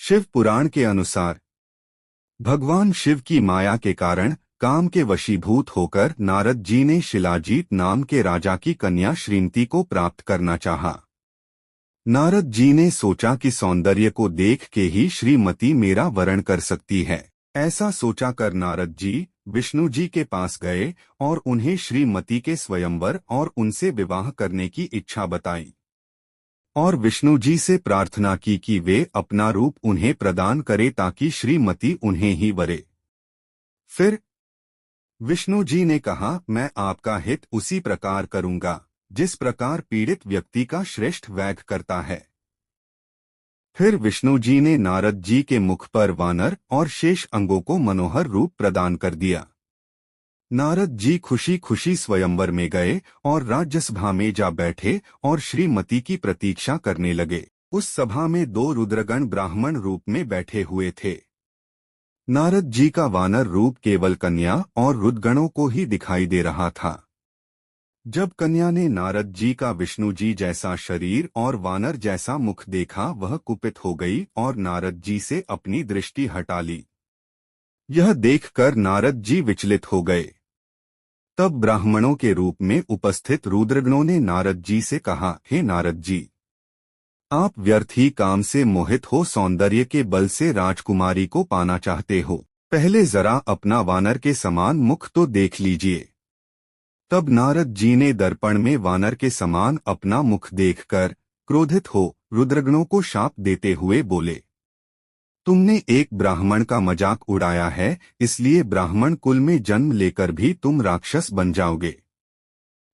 शिव पुराण के अनुसार भगवान शिव की माया के कारण काम के वशीभूत होकर नारद जी ने शिलाजीत नाम के राजा की कन्या श्रीमती को प्राप्त करना चाहा। नारद जी ने सोचा कि सौंदर्य को देख के ही श्रीमती मेरा वरण कर सकती है। ऐसा सोचा कर नारद जी विष्णु जी के पास गए और उन्हें श्रीमती के स्वयंवर और उनसे विवाह करने की इच्छा बताई और विष्णु जी से प्रार्थना की कि वे अपना रूप उन्हें प्रदान करे ताकि श्रीमती उन्हें ही वरे। फिर विष्णु जी ने कहा, मैं आपका हित उसी प्रकार करूंगा जिस प्रकार पीड़ित व्यक्ति का श्रेष्ठ वैद्य करता है। फिर विष्णु जी ने नारद जी के मुख पर वानर और शेष अंगों को मनोहर रूप प्रदान कर दिया। नारद जी खुशी खुशी स्वयंवर में गए और राज्यसभा में जा बैठे और श्रीमती की प्रतीक्षा करने लगे। उस सभा में 2 रुद्रगण ब्राह्मण रूप में बैठे हुए थे। नारद जी का वानर रूप केवल कन्या और रुद्रगणों को ही दिखाई दे रहा था। जब कन्या ने नारद जी का विष्णु जी जैसा शरीर और वानर जैसा मुख देखा, वह कुपित हो गई और नारद जी से अपनी दृष्टि हटा ली। यह देखकर नारद जी विचलित हो गए। तब ब्राह्मणों के रूप में उपस्थित रुद्रगणों ने नारद जी से कहा, हे नारद जी, आप व्यर्थ ही काम से मोहित हो सौंदर्य के बल से राजकुमारी को पाना चाहते हो। पहले जरा अपना वानर के समान मुख तो देख लीजिए। तब नारद जी ने दर्पण में वानर के समान अपना मुख देखकर क्रोधित हो रुद्रगणों को शाप देते हुए बोले, तुमने एक ब्राह्मण का मजाक उड़ाया है, इसलिए ब्राह्मण कुल में जन्म लेकर भी तुम राक्षस बन जाओगे।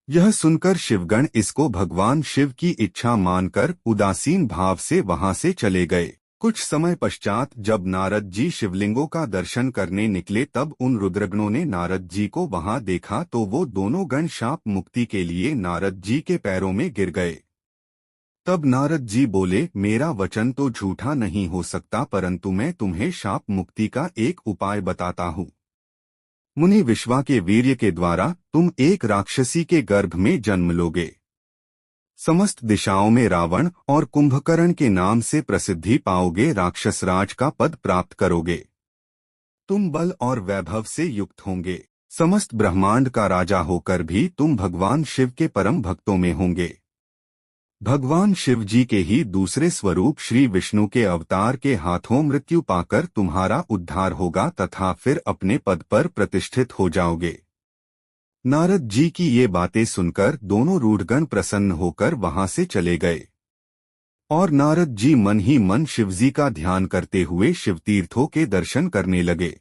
यह सुनकर शिवगण इसको भगवान शिव की इच्छा मानकर उदासीन भाव से वहां से चले गए। कुछ समय पश्चात जब नारद जी शिवलिंगों का दर्शन करने निकले, तब उन रुद्रगणों ने नारद जी को वहां देखा तो वो दोनों गण शाप मुक्ति के लिए नारद जी के पैरों में गिर गए। तब नारद जी बोले, मेरा वचन तो झूठा नहीं हो सकता, परंतु मैं तुम्हें शाप मुक्ति का एक उपाय बताता हूँ। मुनि विश्वा के वीर्य के द्वारा तुम एक राक्षसी के गर्भ में जन्म लोगे। समस्त दिशाओं में रावण और कुंभकर्ण के नाम से प्रसिद्धि पाओगे। राक्षसराज का पद प्राप्त करोगे। तुम बल और वैभव से युक्त होंगे। समस्त ब्रह्मांड का राजा होकर भी तुम भगवान शिव के परम भक्तों में होंगे। भगवान शिव जी के ही दूसरे स्वरूप श्री विष्णु के अवतार के हाथों मृत्यु पाकर तुम्हारा उद्धार होगा तथा फिर अपने पद पर प्रतिष्ठित हो जाओगे। नारद जी की ये बातें सुनकर दोनों रूढ़गण प्रसन्न होकर वहां से चले गए और नारद जी मन ही मन शिवजी का ध्यान करते हुए शिवतीर्थों के दर्शन करने लगे।